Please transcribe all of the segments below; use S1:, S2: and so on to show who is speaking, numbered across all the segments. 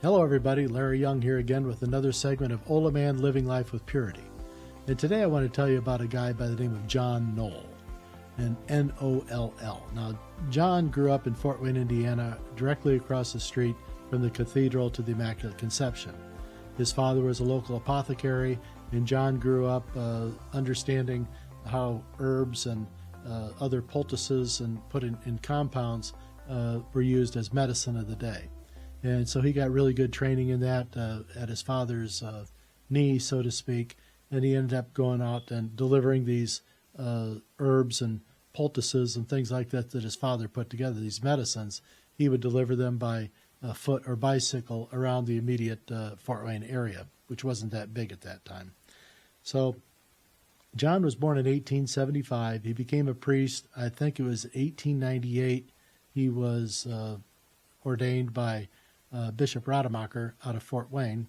S1: Hello everybody, Larry Young here again with another segment of OLaMan Living Life with Purity. And today I want to tell you about a guy by the name of John Knoll, and N-O-L-L. Now, John grew up in Fort Wayne, Indiana, directly across the street from the Cathedral to the Immaculate Conception. His father was a local apothecary, and John grew up understanding how herbs and other poultices and put in compounds were used as medicine of the day. And so he got really good training in that at his father's knee, so to speak, and he ended up going out and delivering these herbs and poultices and things like that that his father put together, these medicines. He would deliver them by foot or bicycle around the immediate Fort Wayne area, which wasn't that big at that time. So John was born in 1875. He became a priest, I think it was 1898. He was ordained by Bishop Rademacher out of Fort Wayne,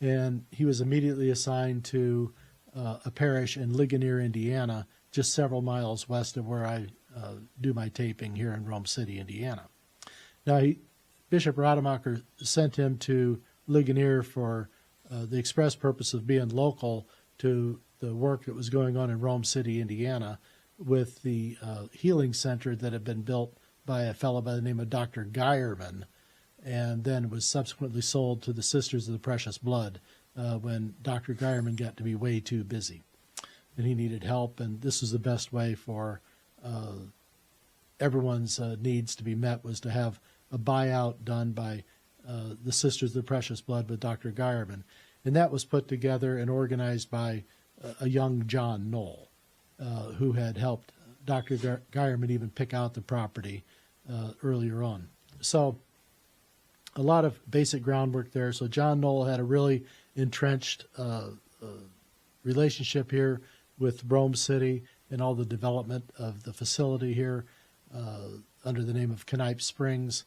S1: and he was immediately assigned to a parish in Ligonier, Indiana, just several miles west of where I do my taping here in Rome City, Indiana. Now, Bishop Rademacher sent him to Ligonier for the express purpose of being local to the work that was going on in Rome City, Indiana, with the healing center that had been built by a fellow by the name of Dr. Geierman, and then was subsequently sold to the Sisters of the Precious Blood when Dr. Geierman got to be way too busy. And he needed help, and this was the best way for everyone's needs to be met, was to have a buyout done by the Sisters of the Precious Blood with Dr. Geierman. And that was put together and organized by a young John Knoll, who had helped Dr. Geierman even pick out the property earlier on. So a lot of basic groundwork there. So John Knoll had a really entrenched relationship here with Rome City and all the development of the facility here under the name of Knipe Springs.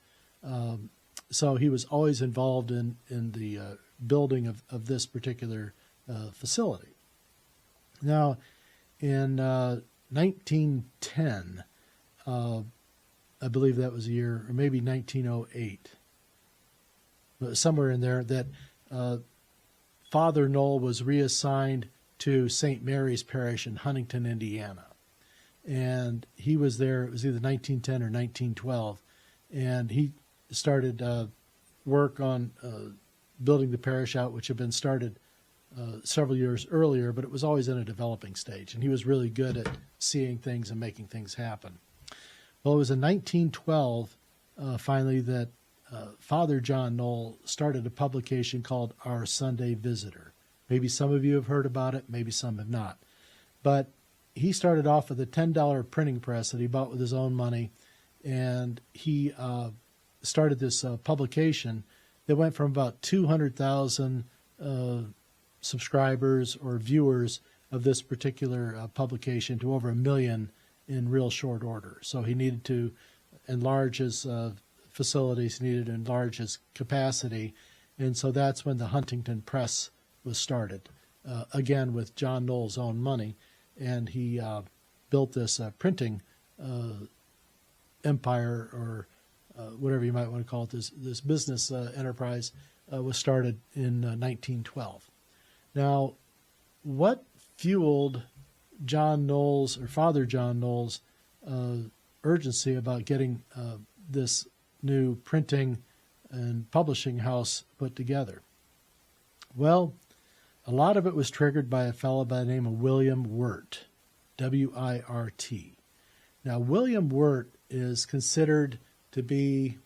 S1: So he was always involved in the building of this particular facility. Now, in 1910, I believe that was a year, or maybe 1908, but somewhere in there, that Father Knoll was reassigned to St. Mary's Parish in Huntington, Indiana. And he was there, it was either 1910 or 1912, and he started work on building the parish out, which had been started several years earlier, but it was always in a developing stage, and he was really good at seeing things and making things happen. Well, it was in 1912, finally, that Father John Knoll started a publication called Our Sunday Visitor. Maybe some of you have heard about it, maybe some have not. But he started off with a $10 printing press that he bought with his own money, and he started this publication that went from about 200,000 subscribers or viewers of this particular publication to over 1 million in real short order. So he needed to enlarge his facilities, needed to enlarge his capacity, and so that's when the Huntington Press was started, again with John Knoll's own money, and he built this printing empire, or whatever you might want to call it. This business enterprise was started in 1912. Now, what fueled John Knoll's, or Father John Knoll's, urgency about getting this new printing and publishing house put together? Well, a lot of it was triggered by a fellow by the name of William Wirt, W-I-R-T. Now, William Wirt is considered to be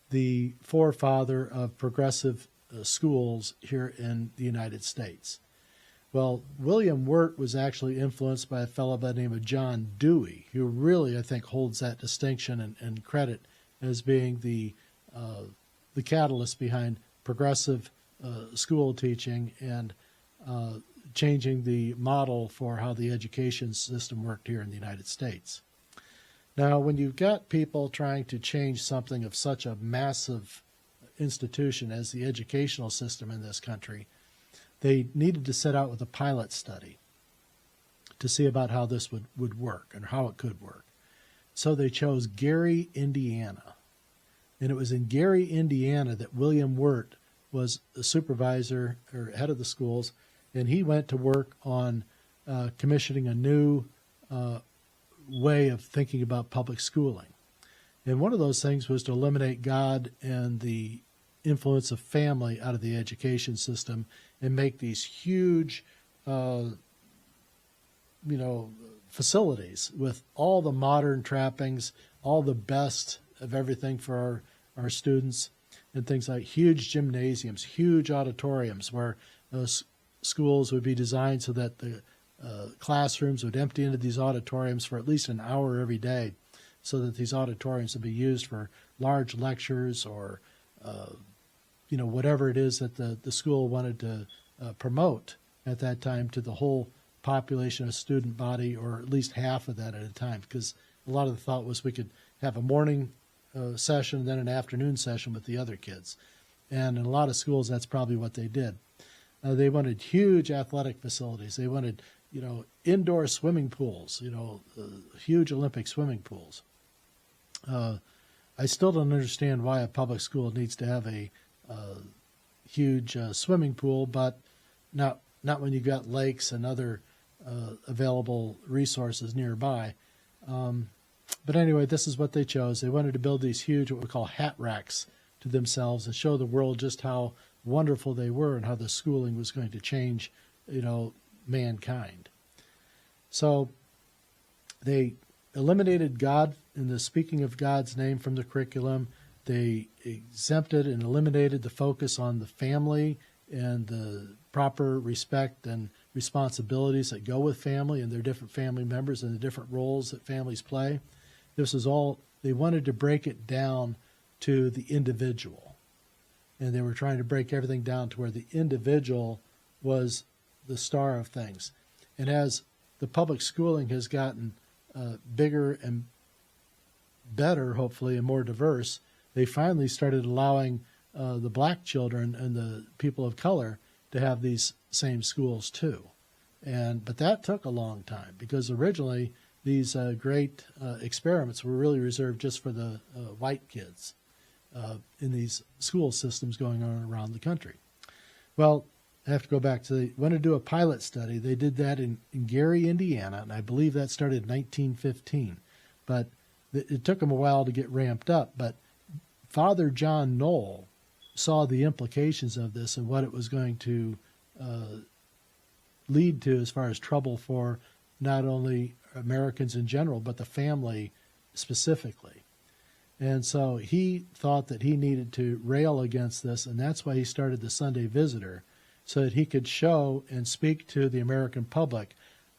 S1: the forefather of progressive schools here in the United States. Well, William Wirt was actually influenced by a fellow by the name of John Dewey, who really, I think, holds that distinction and credit as being the catalyst behind progressive school teaching and changing the model for how the education system worked here in the United States. Now, when you've got people trying to change something of such a massive institution as the educational system in this country, they needed to set out with a pilot study to see about how this would work and how it could work. So they chose Gary, Indiana. And it was in Gary, Indiana, that William Wirt was the supervisor or head of the schools, and he went to work on commissioning a new way of thinking about public schooling. And one of those things was to eliminate God and the influence of family out of the education system and make these huge, facilities with all the modern trappings, all the best of everything for our students, and things like huge gymnasiums, huge auditoriums where those schools would be designed so that the classrooms would empty into these auditoriums for at least an hour every day, so that these auditoriums would be used for large lectures or whatever it is that the school wanted to promote at that time to the whole population of student body, or at least half of that at a time, because a lot of the thought was we could have a morning session and then an afternoon session with the other kids. And in a lot of schools, that's probably what they did. They wanted huge athletic facilities. They wanted, indoor swimming pools, huge Olympic swimming pools. I still don't understand why a public school needs to have a huge swimming pool, but not when you've got lakes and other available resources nearby. But anyway, this is what they chose. They wanted to build these huge, what we call hat racks, to themselves and show the world just how wonderful they were and how the schooling was going to change, mankind. So they eliminated God in the speaking of God's name from the curriculum. They exempted and eliminated the focus on the family and the proper respect and responsibilities that go with family and their different family members and the different roles that families play. This is all, they wanted to break it down to the individual. And they were trying to break everything down to where the individual was the star of things. And as the public schooling has gotten bigger and better, hopefully, and more diverse, they finally started allowing the black children and the people of color to have these same schools too. But that took a long time, because originally these great experiments were really reserved just for the white kids in these school systems going on around the country. Well, I have to go back to, they wanted to do a pilot study. They did that in Gary, Indiana, and I believe that started in 1915. But it took them a while to get ramped up. But Father John Knoll saw the implications of this and what it was going to lead to as far as trouble for not only Americans in general, but the family specifically. And so he thought that he needed to rail against this, and that's why he started the Sunday Visitor, so that he could show and speak to the American public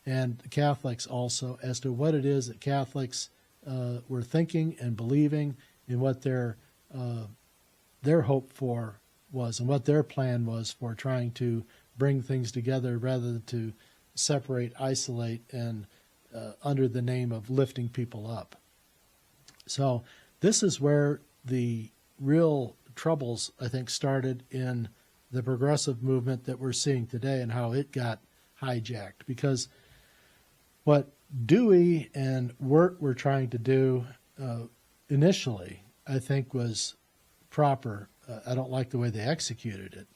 S1: and Catholics also as to what it is that Catholics were thinking and believing, and what their hope for was, and what their plan was for trying to bring things together rather than to separate, isolate, and under the name of lifting people up. So this is where the real troubles, I think, started in the progressive movement that we're seeing today and how it got hijacked. Because what Dewey and Wirt were trying to do initially, I think, was proper. I don't like the way they executed it.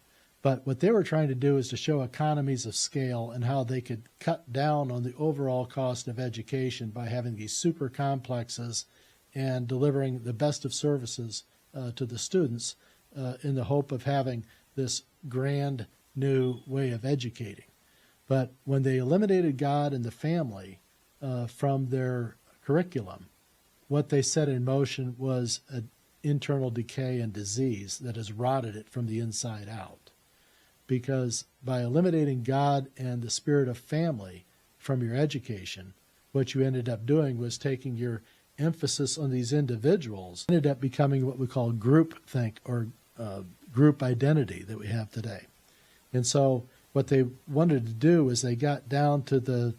S1: But what they were trying to do is to show economies of scale and how they could cut down on the overall cost of education by having these super complexes and delivering the best of services to the students in the hope of having this grand new way of educating. But when they eliminated God and the family from their curriculum, what they set in motion was an internal decay and disease that has rotted it from the inside out. Because by eliminating God and the spirit of family from your education, what you ended up doing was taking your emphasis on these individuals, ended up becoming what we call groupthink, or group identity that we have today. And so what they wanted to do is they got down to the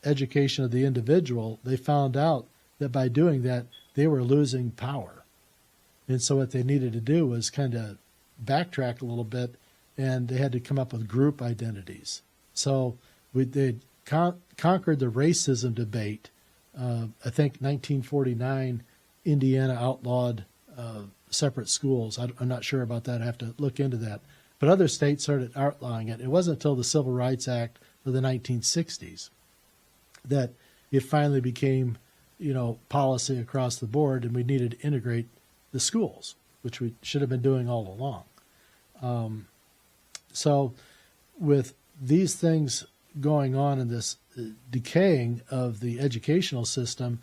S1: education of the individual. They found out that by doing that, they were losing power. And so what they needed to do was kind of backtrack a little bit, and they had to come up with group identities. So they conquered the racism debate. I think 1949, Indiana outlawed separate schools. I'm not sure about that. I have to look into that. But other states started outlawing it. It wasn't until the Civil Rights Act of the 1960s that it finally became, policy across the board, and we needed to integrate the schools, which we should have been doing all along. So with these things going on in this decaying of the educational system,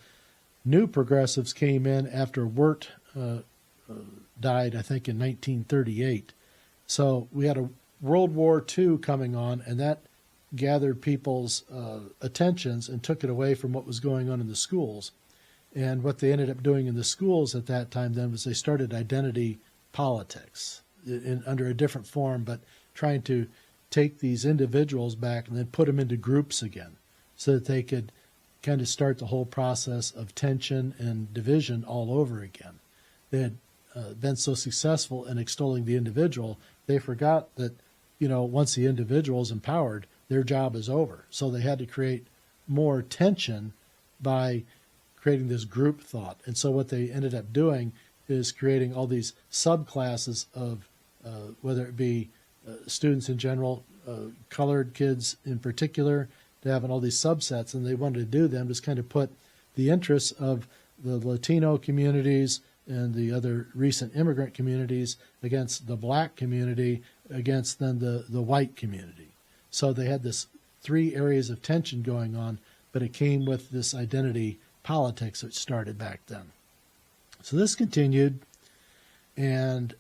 S1: new progressives came in after Wirt died, I think, in 1938. So we had a World War II coming on, and that gathered people's attentions and took it away from what was going on in the schools. And what they ended up doing in the schools at that time then was they started identity politics under a different form, but trying to take these individuals back and then put them into groups again so that they could kind of start the whole process of tension and division all over again. They had been so successful in extolling the individual, they forgot that, once the individual is empowered, their job is over. So they had to create more tension by creating this group thought. And so what they ended up doing is creating all these subclasses of whether it be students in general, colored kids in particular, to having all these subsets, and they wanted to do them, just kind of put the interests of the Latino communities and the other recent immigrant communities against the black community, against then the white community. So they had this 3 areas of tension going on, but it came with this identity politics that started back then. So this continued, and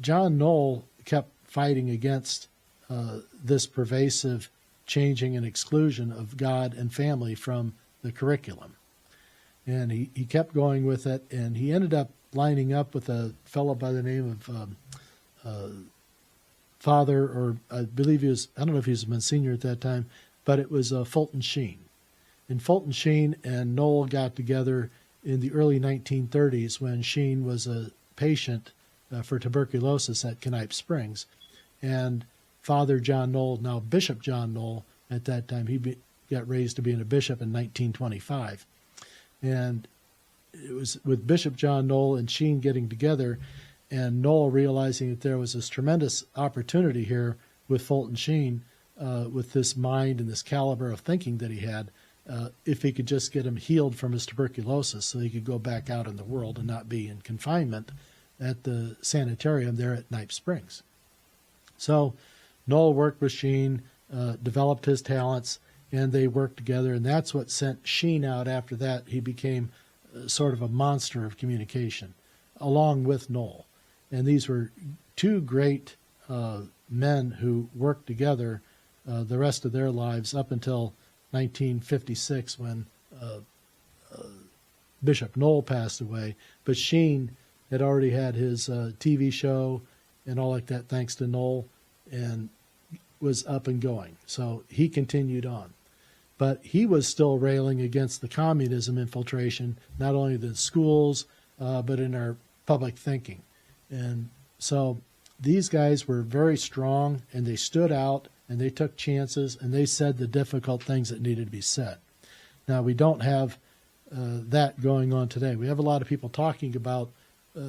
S1: John Knoll kept fighting against this pervasive changing and exclusion of God and family from the curriculum. And he kept going with it, and he ended up lining up with a fellow by the name of Father, or I believe he was, I don't know if he was a Monsignor at that time, but it was Fulton Sheen. And Fulton Sheen and Knoll got together in the early 1930s when Sheen was a patient for tuberculosis at Canipe Springs. And Father John Knoll, now Bishop John Knoll, at that time, he got raised to being a bishop in 1925. And it was with Bishop John Knoll and Sheen getting together, and Knoll realizing that there was this tremendous opportunity here with Fulton Sheen, with this mind and this caliber of thinking that he had, if he could just get him healed from his tuberculosis so he could go back out in the world and not be in confinement at the sanitarium there at Canipe Springs. So Knoll worked with Sheen, developed his talents, and they worked together, and that's what sent Sheen out after that. He became sort of a monster of communication, along with Knoll. And these were 2 great men who worked together the rest of their lives up until 1956 when Bishop Knoll passed away. But Sheen had already had his TV show and all like that thanks to Knoll, and was up and going. So he continued on. But he was still railing against the communism infiltration, not only in the schools, but in our public thinking. And so these guys were very strong, and they stood out, and they took chances, and they said the difficult things that needed to be said. Now, we don't have that going on today. We have a lot of people talking about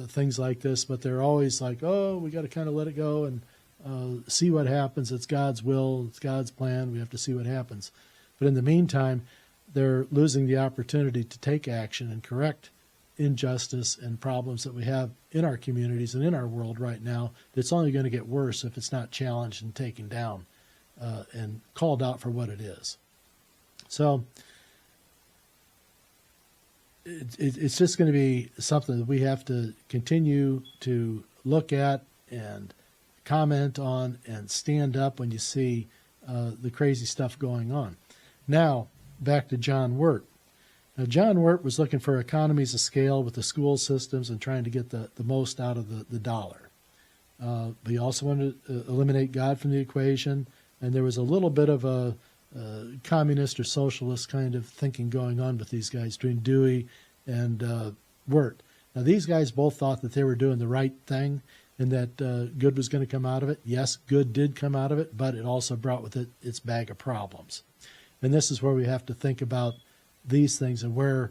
S1: things like this, but they're always like, oh, we got to kind of let it go and see what happens. It's God's will. It's God's plan. We have to see what happens. But in the meantime, they're losing the opportunity to take action and correct injustice and problems that we have in our communities and in our world right now. It's only going to get worse if it's not challenged and taken down and called out for what it is. So it's just going to be something that we have to continue to look at and comment on and stand up when you see the crazy stuff going on. Now, back to John Wirt. Now, John Wirt was looking for economies of scale with the school systems and trying to get the most out of the dollar. But he also wanted to eliminate God from the equation, and there was a little bit of a communist or socialist kind of thinking going on with these guys between Dewey and Wirt. Now, these guys both thought that they were doing the right thing and that good was going to come out of it. Yes, good did come out of it, but it also brought with it its bag of problems. And this is where we have to think about these things and where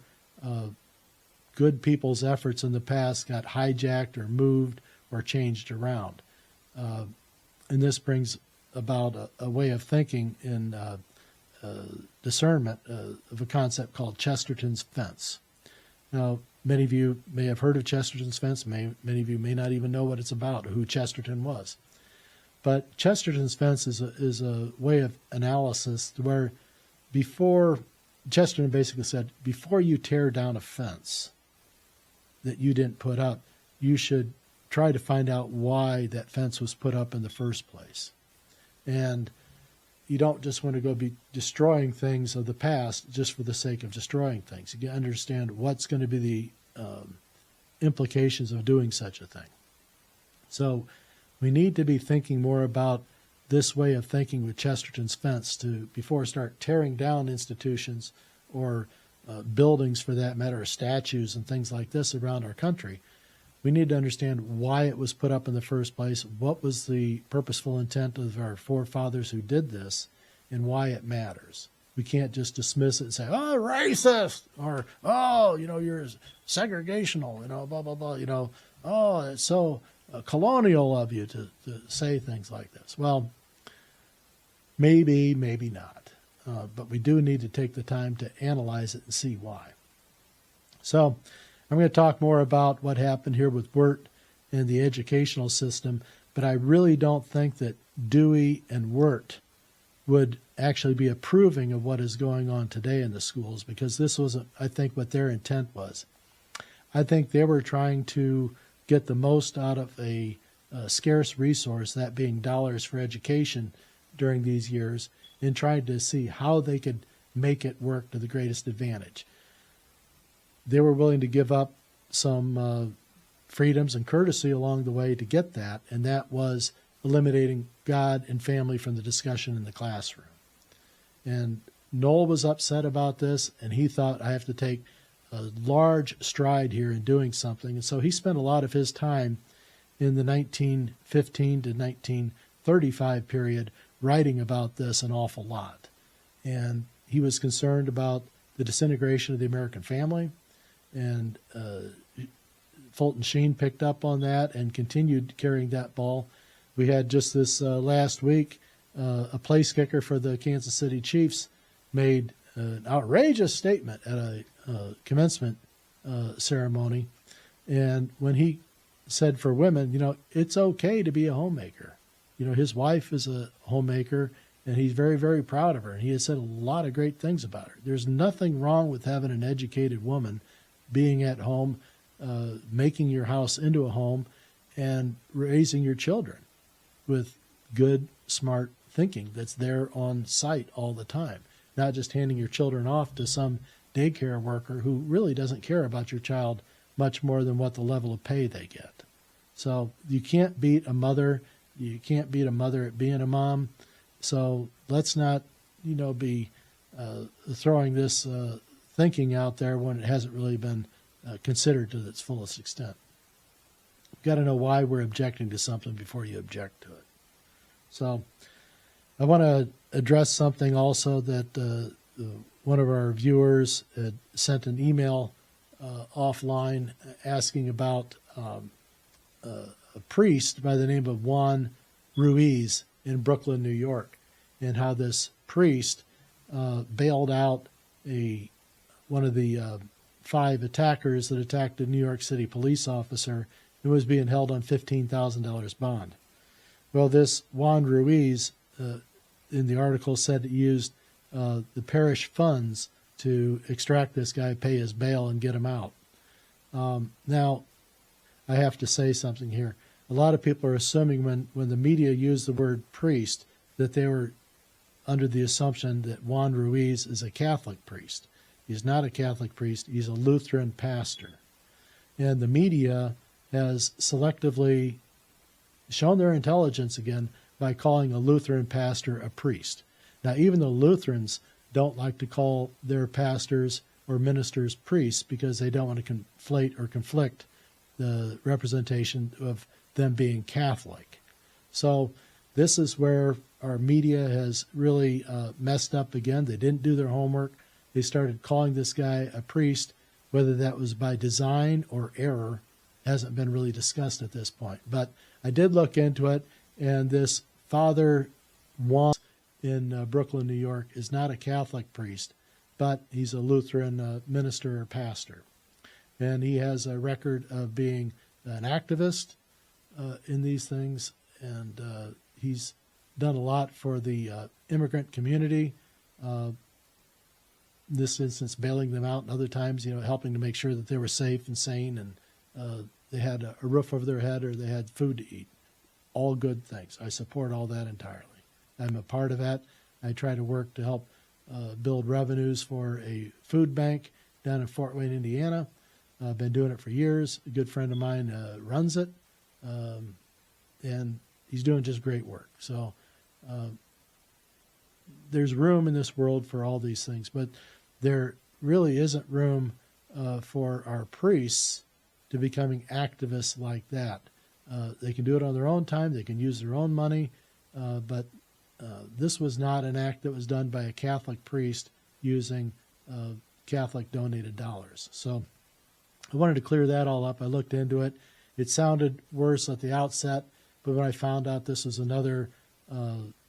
S1: good people's efforts in the past got hijacked or moved or changed around. And this brings about a way of thinking in discernment of a concept called Chesterton's fence. Now, many of you may have heard of Chesterton's fence. Many of you may not even know what it's about, or who Chesterton was. But Chesterton's fence is a way of analysis where Chesterton basically said, before you tear down a fence that you didn't put up, you should try to find out why that fence was put up in the first place. And you don't just want to go be destroying things of the past just for the sake of destroying things. You understand what's going to be the implications of doing such a thing. So we need to be thinking more about this way of thinking with Chesterton's fence before start tearing down institutions or buildings, for that matter, or statues and things like this around our country. We need to understand why it was put up in the first place, what was the purposeful intent of our forefathers who did this, and why it matters. We can't just dismiss it and say, oh, racist, or, oh, you're segregational, blah, blah, blah, oh, it's so colonial of you to say things like this. Well, maybe not. But we do need to take the time to analyze it and see why. So I'm going to talk more about what happened here with Wirt and the educational system, but I really don't think that Dewey and Wirt would actually be approving of what is going on today in the schools, because this wasn't, I think, what their intent was. I think they were trying to get the most out of a scarce resource, that being dollars for education during these years, and trying to see how they could make it work to the greatest advantage. They were willing to give up some freedoms and courtesy along the way to get that, and that was eliminating God and family from the discussion in the classroom. And Noel was upset about this, and he thought, I have to take a large stride here in doing something. And so he spent a lot of his time in the 1915 to 1935 period writing about this an awful lot. And he was concerned about the disintegration of the American family, and Fulton Sheen picked up on that and continued carrying that ball. We had just this last week, a place kicker for the Kansas City Chiefs made an outrageous statement at a commencement ceremony. And when he said for women, it's okay to be a homemaker. His wife is a homemaker, and he's very, very proud of her. And he has said a lot of great things about her. There's nothing wrong with having an educated woman being at home, making your house into a home, and raising your children with good, smart thinking that's there on site all the time, not just handing your children off to some daycare worker who really doesn't care about your child much more than what the level of pay they get. So you can't beat a mother. You can't beat a mother at being a mom. So let's not, be throwing this thinking out there when it hasn't really been considered to its fullest extent. You've got to know why we're objecting to something before you object to it. So I want to address something also that one of our viewers had sent an email offline asking about a priest by the name of Juan Ruiz in Brooklyn, New York, and how this priest bailed out one of the 5 attackers that attacked a New York City police officer and was being held on $15,000 bond. Well, this Juan Ruiz, in the article, said he used the parish funds to extract this guy, pay his bail, and get him out. Now, I have to say something here. A lot of people are assuming when the media used the word priest that they were under the assumption that Juan Ruiz is a Catholic priest. He's not a Catholic priest. He's a Lutheran pastor. And the media has selectively shown their intelligence again by calling a Lutheran pastor a priest. Now, even the Lutherans don't like to call their pastors or ministers priests because they don't want to conflate or conflict the representation of them being Catholic. So this is where our media has really messed up again. They didn't do their homework. They started calling this guy a priest Whether that was by design or error hasn't been really discussed at this point. But I did look into it, and this Father Juan in Brooklyn, New York, is not a Catholic priest, but he's a Lutheran minister or pastor. And he has a record of being an activist in these things, and he's done a lot for the immigrant community. In this instance, bailing them out, and other times, helping to make sure that they were safe and sane, and they had a roof over their head or they had food to eat. All good things. I support all that entirely. I'm a part of that. I try to work to help build revenues for a food bank down in Fort Wayne, Indiana. I've been doing it for years. A good friend of mine runs it, and he's doing just great work. So there's room in this world for all these things, but there really isn't room for our priests to becoming activists like that. They can do it on their own time. They can use their own money, but this was not an act that was done by a Catholic priest using Catholic donated dollars. So I wanted to clear that all up. I looked into it. It sounded worse at the outset, but when I found out this was another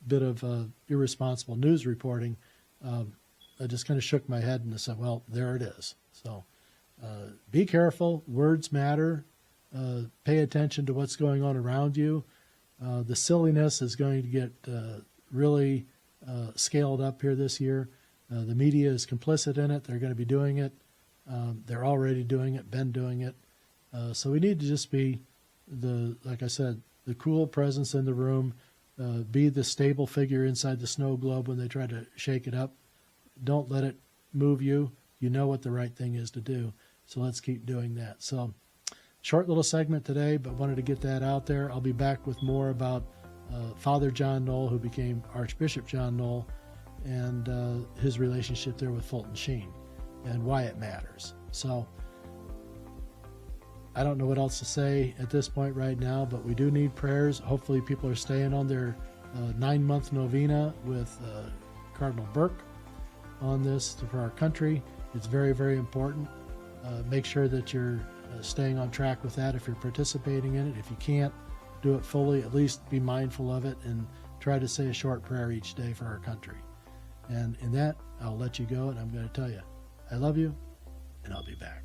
S1: bit of irresponsible news reporting, I just kind of shook my head and I said, well, there it is. So be careful. Words matter. Pay attention to what's going on around you. The silliness is going to get really scaled up here this year. The media is complicit in it. They're going to be doing it. They're already doing it, been doing it. So we need to just be like I said, the cool presence in the room, be the stable figure inside the snow globe when they try to shake it up. Don't let it move you. You know what the right thing is to do. So let's keep doing that. So short little segment today, but wanted to get that out there. I'll be back with more about Father John Knoll, who became Archbishop John Knoll, and his relationship there with Fulton Sheen and why it matters. So I don't know what else to say at this point right now, but we do need prayers. Hopefully people are staying on their 9-month novena with Cardinal Burke on this for our country. It's very, very important. Make sure that you're staying on track with that if you're participating in it. If you can't do it fully, at least be mindful of it and try to say a short prayer each day for our country. And in that, I'll let you go, and I'm going to tell you, I love you, and I'll be back.